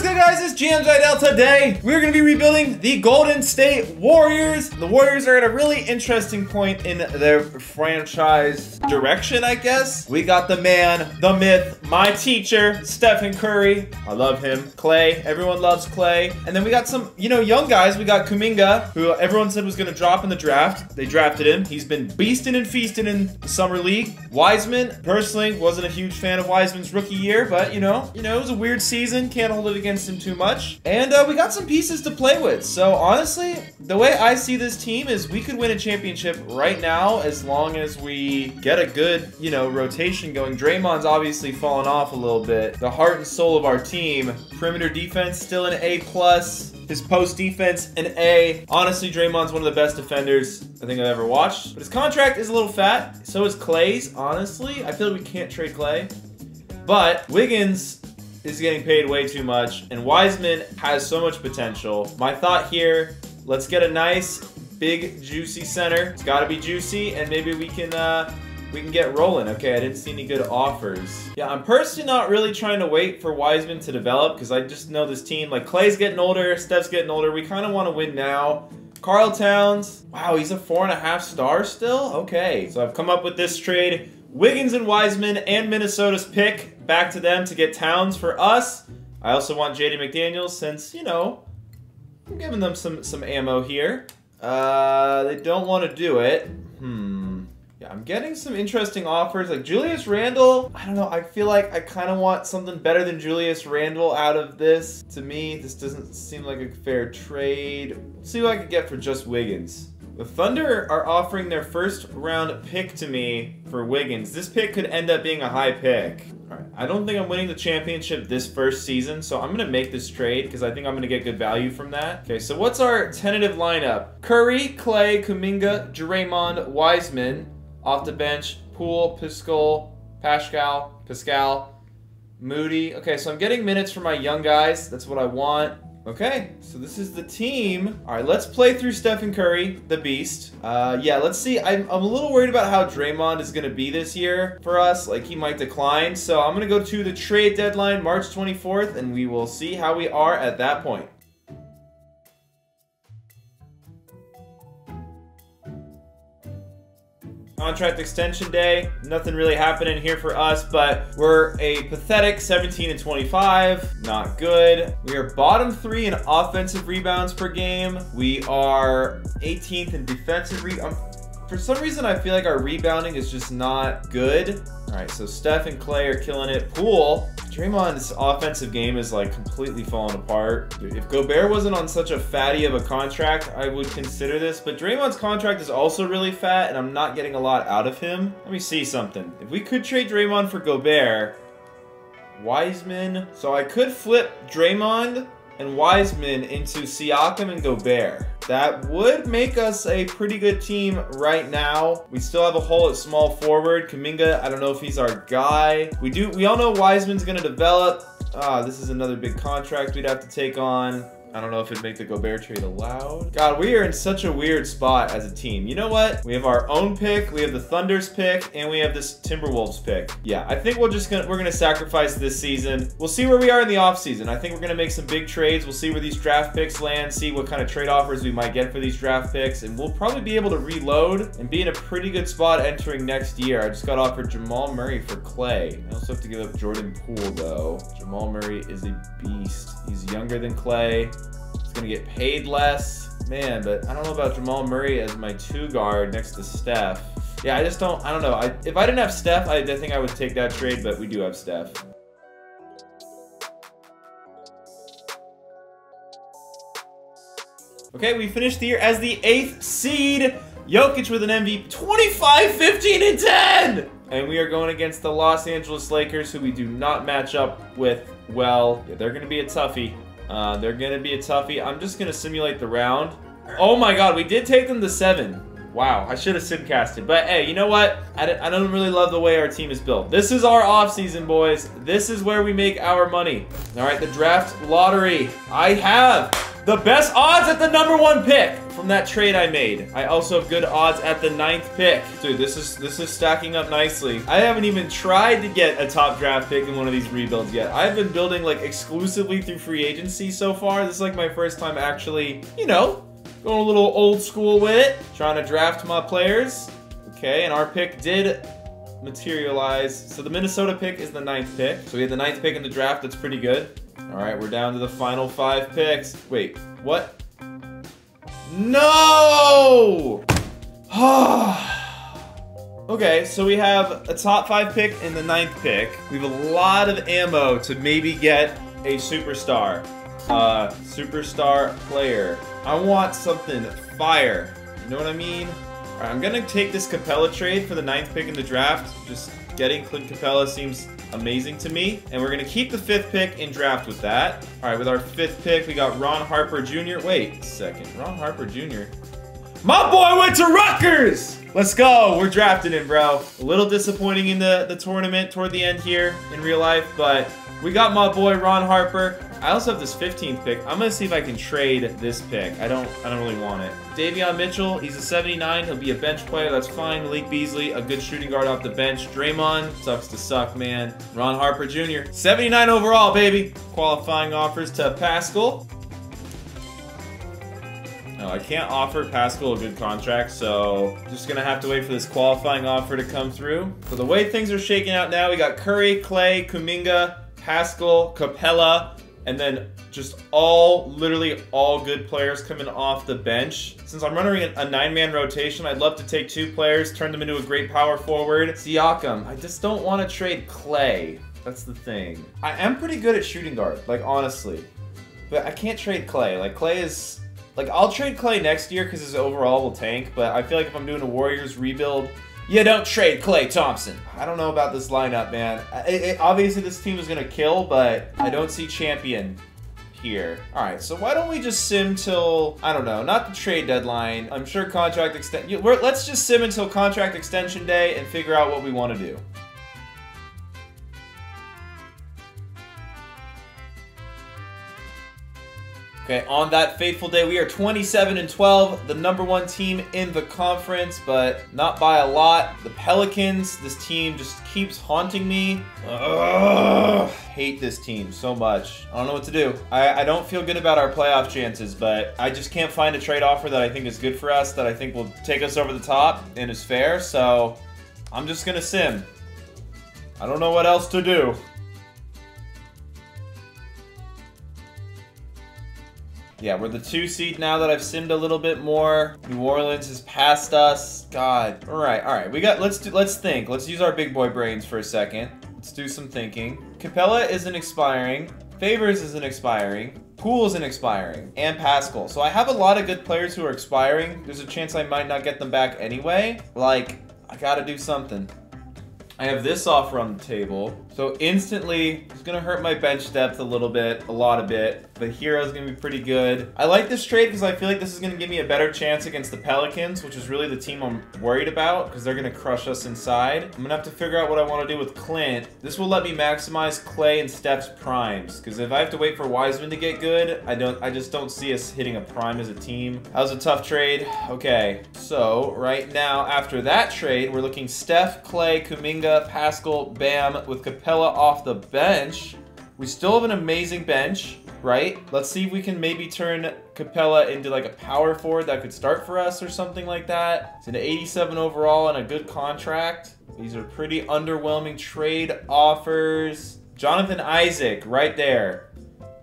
good, guys? It's GM's Idell. Today, we're going to be rebuilding the Golden State Warriors. The Warriors are at a really interesting point in their franchise direction, I guess. We got the man, the myth, my teacher, Stephen Curry. I love him. Clay. Everyone loves Clay. And then we got some, young guys. We got Kuminga, who everyone said was going to drop in the draft. They drafted him. He's been beasting and feasting in the Summer League. Wiseman, personally, wasn't a huge fan of Wiseman's rookie year, but, it was a weird season. Can't hold it against him too much. And we got some pieces to play with. So honestly, the way I see this team is we could win a championship right now as long as we get a good, rotation going. Draymond's obviously fallen off a little bit. The heart and soul of our team. Perimeter defense still an A+. His post defense an A. Honestly, Draymond's one of the best defenders I think I've ever watched. But his contract is a little fat. So is Clay's, honestly. I feel like we can't trade Clay. But Wiggins is getting paid way too much, and Wiseman has so much potential. My thought here, let's get a nice, big, juicy center. It's got to be juicy, and maybe we can get rolling. Okay, I didn't see any good offers. Yeah, I'm personally not really trying to wait for Wiseman to develop because I just know this team. Like, Clay's getting older, Steph's getting older. We kind of want to win now. Karl Towns, wow, he's a 4.5 star still? Okay, so I've come up with this trade. Wiggins and Wiseman and Minnesota's pick. Back to them to get Towns for us. I also want JD McDaniels since, I'm giving them some ammo here. They don't want to do it. Yeah, I'm getting some interesting offers. Like Julius Randle, I don't know. I feel like I kind of want something better than Julius Randle out of this. To me, this doesn't seem like a fair trade. Let's see what I could get for just Wiggins. The Thunder are offering their first round pick to me for Wiggins. This pick could end up being a high pick. All right. I don't think I'm winning the championship this first season, so I'm going to make this trade because I think I'm going to get good value from that. Okay, so what's our tentative lineup? Curry, Clay, Kuminga, Draymond, Wiseman. Off the bench, Poole, Pascal, Moody. Okay, so I'm getting minutes for my young guys. That's what I want. Okay, so this is the team. All right, let's play through Stephen Curry, the beast. Yeah, let's see. I'm a little worried about how Draymond is going to be this year for us. Like, he might decline. So I'm going to go to the trade deadline, March 24th, and we will see how we are at that point. Contract extension day. Nothing really happening here for us, but we're a pathetic 17-25. Not good. We are bottom 3 in offensive rebounds per game. We are 18th in defensive rebounds. For some reason, I feel like our rebounding is just not good. All right, so Steph and Clay are killing it. Poole. Draymond's offensive game is like completely falling apart. If Gobert wasn't on such a fatty of a contract, I would consider this. But Draymond's contract is also really fat, and I'm not getting a lot out of him. Let me see something. If we could trade Draymond for Gobert, Wiseman. So I could flip Draymond and Wiseman into Siakam and Gobert. That would make us a pretty good team right now. We still have a hole at small forward. Kuminga, I don't know if he's our guy. We all know Wiseman's gonna develop. This is another big contract we'd have to take on. I don't know if it'd make the Gobert trade allowed. God, we are in such a weird spot as a team. You know what? We have our own pick, we have the Thunder's pick, and we have this Timberwolves pick. Yeah, I think we're gonna sacrifice this season. We'll see where we are in the offseason. I think we're gonna make some big trades. We'll see where these draft picks land, see what kind of trade offers we might get for these draft picks, and we'll probably be able to reload and be in a pretty good spot entering next year. I just got offered Jamal Murray for Clay. I also have to give up Jordan Poole, though. Jamal Murray is a beast. He's younger than Clay. He's gonna get paid less. Man, but I don't know about Jamal Murray as my 2 guard next to Steph. Yeah, I don't know. If I didn't have Steph, I think I would take that trade, but we do have Steph. Okay, we finished the year as the 8th seed. Jokic with an MVP, 25, 15, and 10! And we are going against the Los Angeles Lakers, who we do not match up with well. Yeah, they're gonna be a toughie. I'm just gonna simulate the round. Oh my god, we did take them to 7. Wow, I should have simcasted. But hey, you know what? I don't really love the way our team is built. This is our offseason, boys. This is where we make our money. All right, the draft lottery. I have the best odds at the #1 pick. from that trade I made. I also have good odds at the 9th pick. Dude, this is stacking up nicely. I haven't even tried to get a top draft pick in one of these rebuilds yet. I've been building like exclusively through free agency so far. This is like my first time actually, you know, going a little old school with it. Trying to draft my players. Okay, and our pick did materialize. So the Minnesota pick is the 9th pick. So we had the 9th pick in the draft. That's pretty good. All right, we're down to the final 5 picks. Wait, what? No! Okay, so we have a top 5 pick in the 9th pick. We have a lot of ammo to maybe get a superstar. Superstar player. I want something fire. You know what I mean? All right, I'm gonna take this Capella trade for the 9th pick in the draft. Just getting Clint Capella seems amazing to me. And we're gonna keep the 5th pick in draft with that. All right, with our 5th pick, we got Ron Harper Jr. Wait a second, Ron Harper Jr. My boy went to Rutgers! Let's go, we're drafting him, bro. A little disappointing in the tournament toward the end here in real life, but we got my boy Ron Harper. I also have this 15th pick. I'm gonna see if I can trade this pick. I don't really want it. Davion Mitchell, he's a 79. He'll be a bench player. That's fine. Malik Beasley, a good shooting guard off the bench. Draymond, sucks to suck, man. Ron Harper Jr. 79 overall, baby. Qualifying offers to Pascal. No, I can't offer Pascal a good contract, so just gonna have to wait for this qualifying offer to come through. So the way things are shaking out now, we got Curry, Clay, Kuminga, Pascal, Capella, and then just literally all good players coming off the bench. Since I'm running a 9-man rotation, I'd love to take 2 players, turn them into a great power forward. Siakam, I just don't want to trade Clay. That's the thing. I am pretty good at shooting guard, like honestly. But I can't trade Clay. Like Clay is, like I'll trade Clay next year because his overall will tank, but I feel like if I'm doing a Warriors rebuild, you don't trade Klay Thompson. I don't know about this lineup, man. Obviously, this team is going to kill, but I don't see champion here. All right, so why don't we just sim till, I don't know, not the trade deadline. I'm sure contract extension. Let's just sim until contract extension day and figure out what we want to do. Okay, on that fateful day, we are 27-12, the #1 team in the conference, but not by a lot. The Pelicans, this team just keeps haunting me. Ugh, hate this team so much. I don't know what to do. I don't feel good about our playoff chances, but I just can't find a trade offer that I think is good for us, that I think will take us over the top and is fair, so I'm just gonna sim. I don't know what else to do. Yeah, we're the 2 seed now that I've simmed a little bit more. New Orleans has passed us. God. All right. Let's think. Let's use our big boy brains for a second. Let's do some thinking. Capella isn't expiring. Favors isn't expiring. Poole isn't expiring. And Pascal. So I have a lot of good players who are expiring. There's a chance I might not get them back anyway. Like, I gotta do something. I have this offer on the table. So instantly, it's gonna hurt my bench depth a little bit, a lot of it. But Hero's gonna be pretty good. I like this trade because I feel like this is gonna give me a better chance against the Pelicans, which is really the team I'm worried about because they're gonna crush us inside. I'm gonna have to figure out what I wanna do with Clint. This will let me maximize Clay and Steph's primes because if I have to wait for Wiseman to get good, I just don't see us hitting a prime as a team. That was a tough trade. Okay, so right now after that trade, we're looking Steph, Clay, Kuminga, Pascal, Bam with Capella off the bench. We still have an amazing bench, right? Let's see if we can maybe turn Capella into like a power forward that could start for us or something like that. It's an 87 overall and a good contract. These are pretty underwhelming trade offers. Jonathan Isaac right there.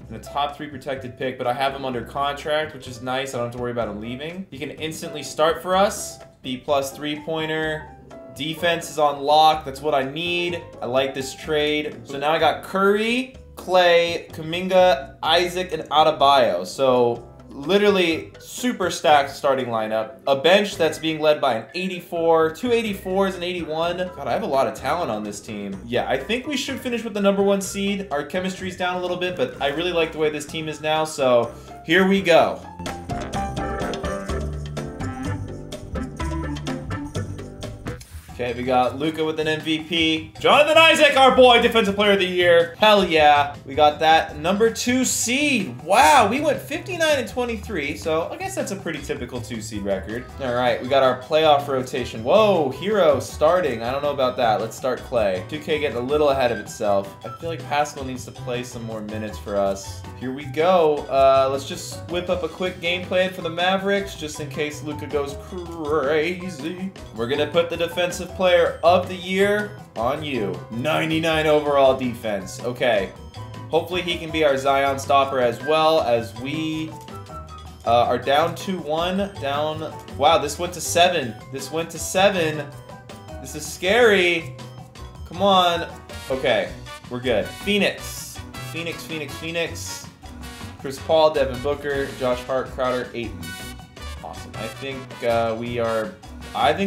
And a top 3 protected pick, but I have him under contract, which is nice. I don't have to worry about him leaving. He can instantly start for us. B+ 3-pointer. Defense is on lock. That's what I need. I like this trade. So now I got Curry, Clay, Kuminga, Isaac, and Adebayo. So literally super stacked starting lineup. A bench that's being led by an 84, 2 84s, and 81. God, I have a lot of talent on this team. Yeah, I think we should finish with the #1 seed. Our chemistry's down a little bit, but I really like the way this team is now. So here we go. Okay, we got Luka with an MVP. Jonathan Isaac, our boy, Defensive Player of the Year. Hell yeah. We got that number 2 seed. Wow, we went 59-23, so I guess that's a pretty typical 2 seed record. All right, we got our playoff rotation. Whoa, Hero starting. I don't know about that. Let's start Clay. 2K getting a little ahead of itself. I feel like Pascal needs to play some more minutes for us. Here we go. Let's just whip up a quick game plan for the Mavericks, just in case Luka goes crazy. We're gonna put the Defensive Player of the Year on you. 99 overall defense. Okay. Hopefully he can be our Zion stopper as well, as we are down 2-1. Down. Wow, this went to 7. This went to 7. This is scary. Come on. Okay, we're good. Phoenix. Phoenix. Chris Paul, Devin Booker, Josh Hart, Crowder, Ayton. Awesome. I think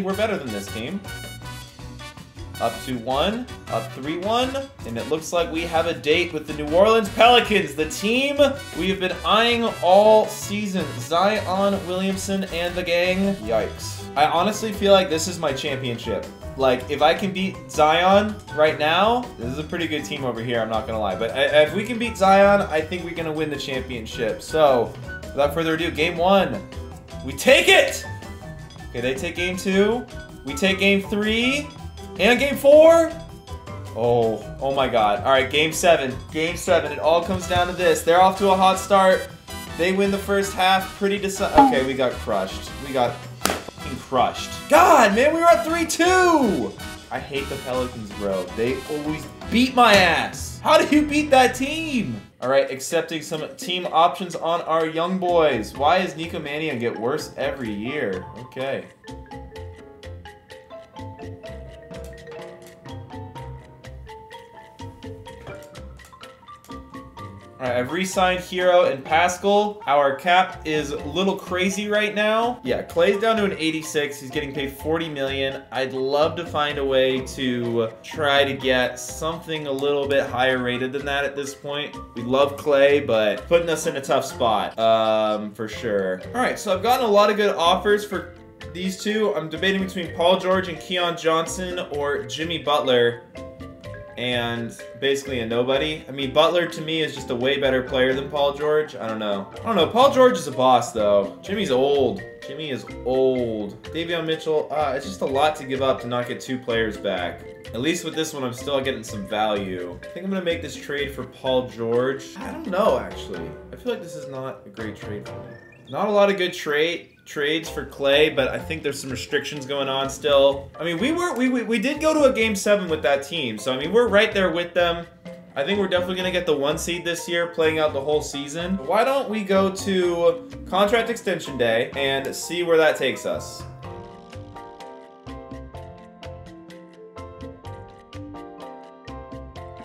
we're better than this team. Up 2-1, up 3-1, and it looks like we have a date with the New Orleans Pelicans, the team we have been eyeing all season. Zion Williamson and the gang. Yikes. I honestly feel like this is my championship. Like, if I can beat Zion right now, this is a pretty good team over here, I'm not gonna lie. But if we can beat Zion, I think we're gonna win the championship. So, without further ado, game 1. We take it! Okay, they take game 2. We take game 3. And game 4? Oh my god. Alright, game 7. Game 7. It all comes down to this. They're off to a hot start. They win the first half. Pretty Okay, we got crushed. We got fucking crushed. God, man, we were at 3-2! I hate the Pelicans, bro. They always beat my ass. How do you beat that team? Alright, accepting some team options on our young boys. Why is Nico Mannion get worse every year? Okay. Alright, I've re-signed Hero and Pascal. Our cap is a little crazy right now. Yeah, Clay's down to an 86. He's getting paid $40 million. I'd love to find a way to try to get something a little bit higher rated than that at this point. We love Clay, but putting us in a tough spot, for sure. Alright, so I've gotten a lot of good offers for these two. I'm debating between Paul George and Keon Johnson or Jimmy Butler. And basically a nobody. I mean, Butler to me is just a way better player than Paul George. I don't know. Paul George is a boss though. Jimmy's old. Jimmy is old. Davion Mitchell, it's just a lot to give up to not get 2 players back. At least with this one, I'm still getting some value. I think I'm gonna make this trade for Paul George. I don't know, actually. I feel like this is not a great trade for me. Not a lot of good trades for Clay, but I think there's some restrictions going on still. I mean, we did go to a game 7 with that team, so I mean, we're right there with them. I think we're definitely gonna get the 1 seed this year, playing out the whole season. Why don't we go to contract extension day and see where that takes us?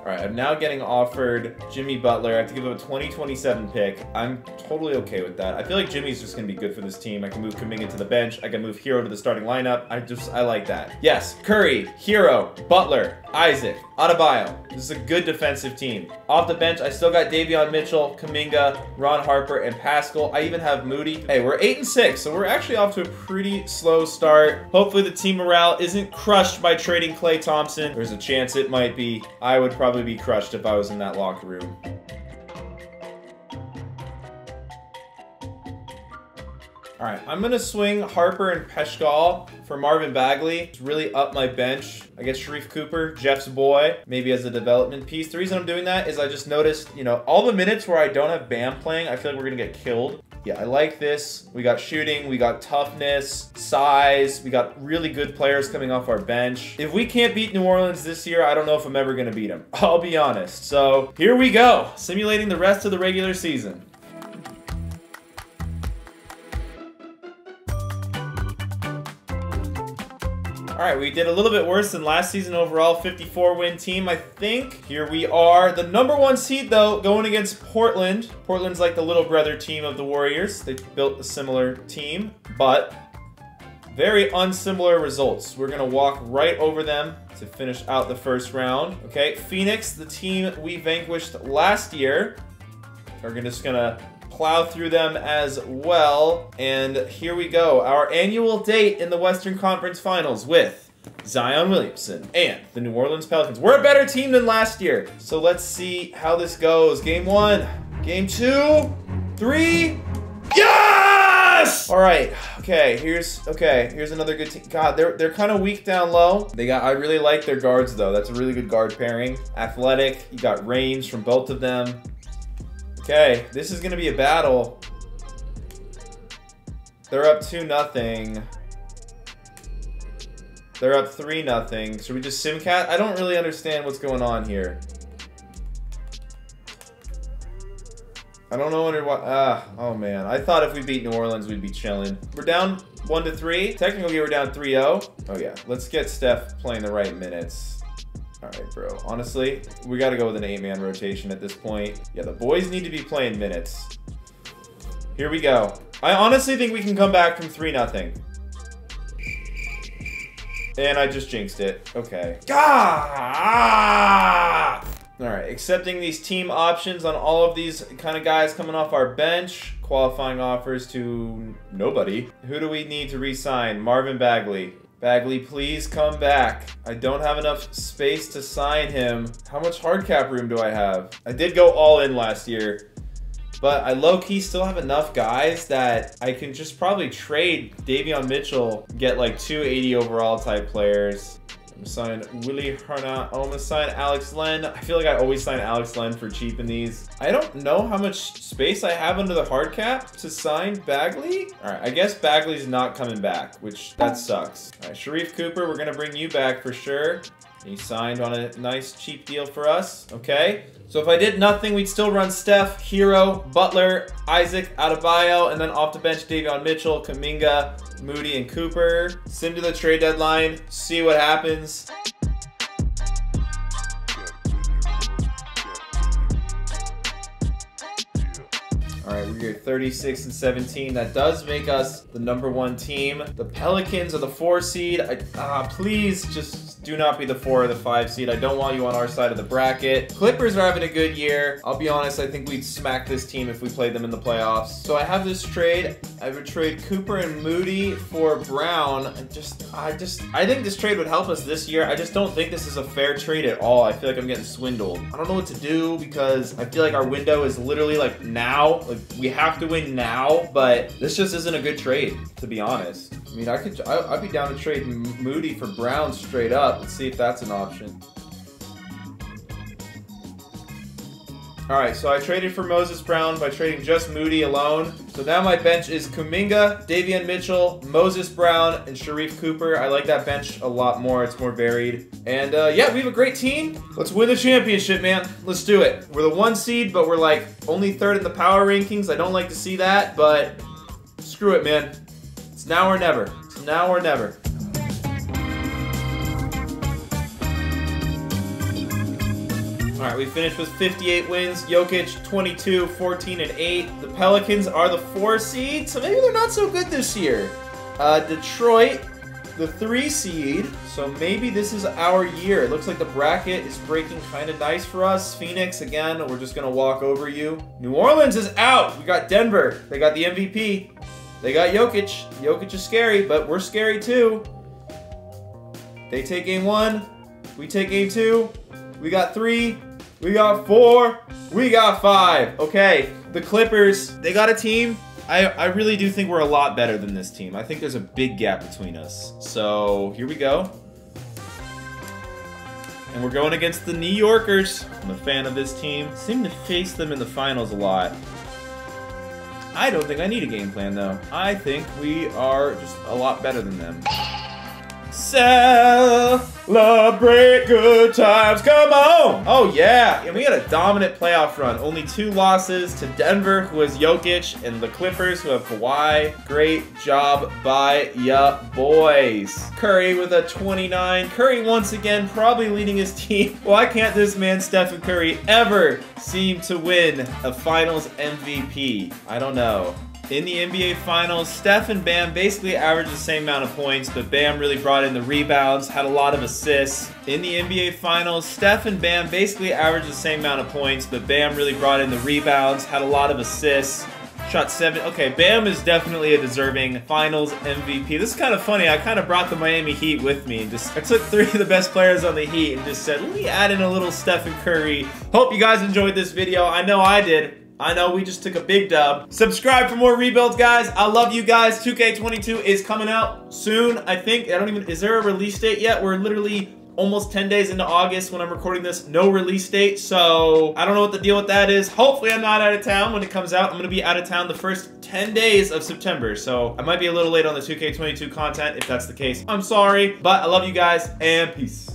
Alright, I'm now getting offered Jimmy Butler. I have to give him a 2027 pick. I'm totally okay with that. I feel like Jimmy's just going to be good for this team. I can move Kuminga to the bench. I can move Hero to the starting lineup. I like that. Yes, Curry, Hero, Butler, Isaac, Adebayo. This is a good defensive team. Off the bench, I still got Davion Mitchell, Kuminga, Ron Harper, and Pascal. I even have Moody. Hey, we're 8-6, so we're actually off to a pretty slow start. Hopefully the team morale isn't crushed by trading Klay Thompson. There's a chance it might be. I would probably be crushed if I was in that locker room. All right, I'm gonna swing Harper and Pascal for Marvin Bagley. It's really up my bench. I guess Sharif Cooper, Jeff's boy, maybe as a development piece. The reason I'm doing that is I just noticed, all the minutes where I don't have Bam playing, I feel like we're gonna get killed. Yeah, I like this. We got shooting, we got toughness, size, we got really good players coming off our bench. If we can't beat New Orleans this year, I don't know if I'm ever gonna beat them. I'll be honest. So here we go, simulating the rest of the regular season. All right, we did a little bit worse than last season overall, 54-win team, I think. Here we are, the #1 seed, though, going against Portland. Portland's like the little brother team of the Warriors. They built a similar team, but very unsimilar results. We're gonna walk right over them to finish out the first round. Okay, Phoenix, the team we vanquished last year, are just gonna plow through them as well. And here we go, our annual date in the Western Conference Finals with Zion Williamson, and the New Orleans Pelicans. We're a better team than last year. So let's see how this goes. Game 1, game 2, 3. Yes! All right. Okay, here's another good team. God, they're kind of weak down low. I really like their guards though. That's a really good guard pairing. Athletic. You got range from both of them. Okay, this is gonna be a battle. They're up 2-0. They're up 3-0. Should we just simcat? I don't really understand what's going on here. I don't know what. Oh man. I thought if we beat New Orleans, we'd be chilling. We're down 1-3. Technically, we're down 3-0. Oh yeah. Let's get Steph playing the right minutes. All right, bro. Honestly, we got to go with an 8-man rotation at this point. Yeah, the boys need to be playing minutes. Here we go. I honestly think we can come back from 3-0. And I just jinxed it. Okay. Ah! All right, accepting these team options on all of these kind of guys coming off our bench. Qualifying offers to nobody. Who do we need to re-sign? Marvin Bagley. Bagley, please come back. I don't have enough space to sign him. How much hard cap room do I have? I did go all in last year. But I low-key still have enough guys that I can just probably trade Davion Mitchell, get like 280 overall type players. I'm gonna sign Willie Hernandez. Oh, I'm gonna sign Alex Len. I feel like I always sign Alex Len for cheap in these. I don't know how much space I have under the hard cap to sign Bagley. All right, I guess Bagley's not coming back, which that sucks. All right, Sharif Cooper, we're gonna bring you back for sure. He signed on a nice cheap deal for us. Okay. So if I did nothing, we'd still run Steph, Hero, Butler, Isaac, Adebayo, and then off the bench, Davion Mitchell, Kuminga, Moody, and Cooper. Sim to the trade deadline, see what happens. All right, we're 36-17. That does make us the #1 team. The Pelicans are the 4 seed. Please just do not be the 4 or the 5 seed. I don't want you on our side of the bracket. Clippers are having a good year. I'll be honest, I think we'd smack this team if we played them in the playoffs. So I have this trade. I would trade Cooper and Moody for Brown. I think this trade would help us this year. I just don't think this is a fair trade at all. I feel like I'm getting swindled. I don't know what to do because I feel like our window is literally like now. Like we have to win now, but this just isn't a good trade, to be honest. I mean, I'd be down to trade Moody for Brown straight up. Let's see if that's an option. All right, so I traded for Moses Brown by trading just Moody alone. So now my bench is Kuminga, Davion Mitchell, Moses Brown, and Sharif Cooper. I like that bench a lot more. It's more varied. And yeah, we have a great team. Let's win the championship, man. Let's do it. We're the 1 seed, but we're like only 3rd in the power rankings. I don't like to see that, but screw it, man. It's now or never. It's now or never. All right, we finished with 58 wins. Jokic, 22, 14, and 8. The Pelicans are the 4 seed, so maybe they're not so good this year. Detroit, the 3 seed, so maybe this is our year. It looks like the bracket is breaking kind of nice for us. Phoenix, again, we're just going to walk over you. New Orleans is out. We got Denver. They got the MVP. They got Jokic. Jokic is scary, but we're scary too. They take game 1. We take game 2. We got 3. We got 4. We got 5. Okay, the Clippers, they got a team. I really do think we're a lot better than this team. I think there's a big gap between us. So here we go. And we're going against the New Yorkers. I'm a fan of this team. Seem to face them in the finals a lot. I don't think I need a game plan though. I think we are just a lot better than them. Celebrate good times, come on! Oh yeah, and we had a dominant playoff run. Only 2 losses to Denver, who has Jokic, and the Clippers, who have Kawhi. Great job by ya boys. Curry with a 29. Curry once again probably leading his team. Why can't this man, Stephen Curry, ever seem to win a Finals MVP? I don't know. In the NBA Finals, Steph and Bam basically averaged the same amount of points, but Bam really brought in the rebounds, had a lot of assists. In the NBA Finals, Steph and Bam basically averaged the same amount of points, but Bam really brought in the rebounds, had a lot of assists. Shot 7. Okay, Bam is definitely a deserving finals MVP. This is kind of funny. I kind of brought the Miami Heat with me. I took 3 of the best players on the Heat and just said, let me add in a little Stephen Curry. Hope you guys enjoyed this video. I know I did. I know we just took a big dub. Subscribe for more rebuilds, guys. I love you guys. 2K22 is coming out soon. I think, is there a release date yet? We're literally almost 10 days into August when I'm recording this. No release date, so I don't know what the deal with that is. Hopefully I'm not out of town when it comes out. I'm gonna be out of town the first 10 days of September, so I might be a little late on the 2K22 content. If that's the case, I'm sorry, but I love you guys, and peace.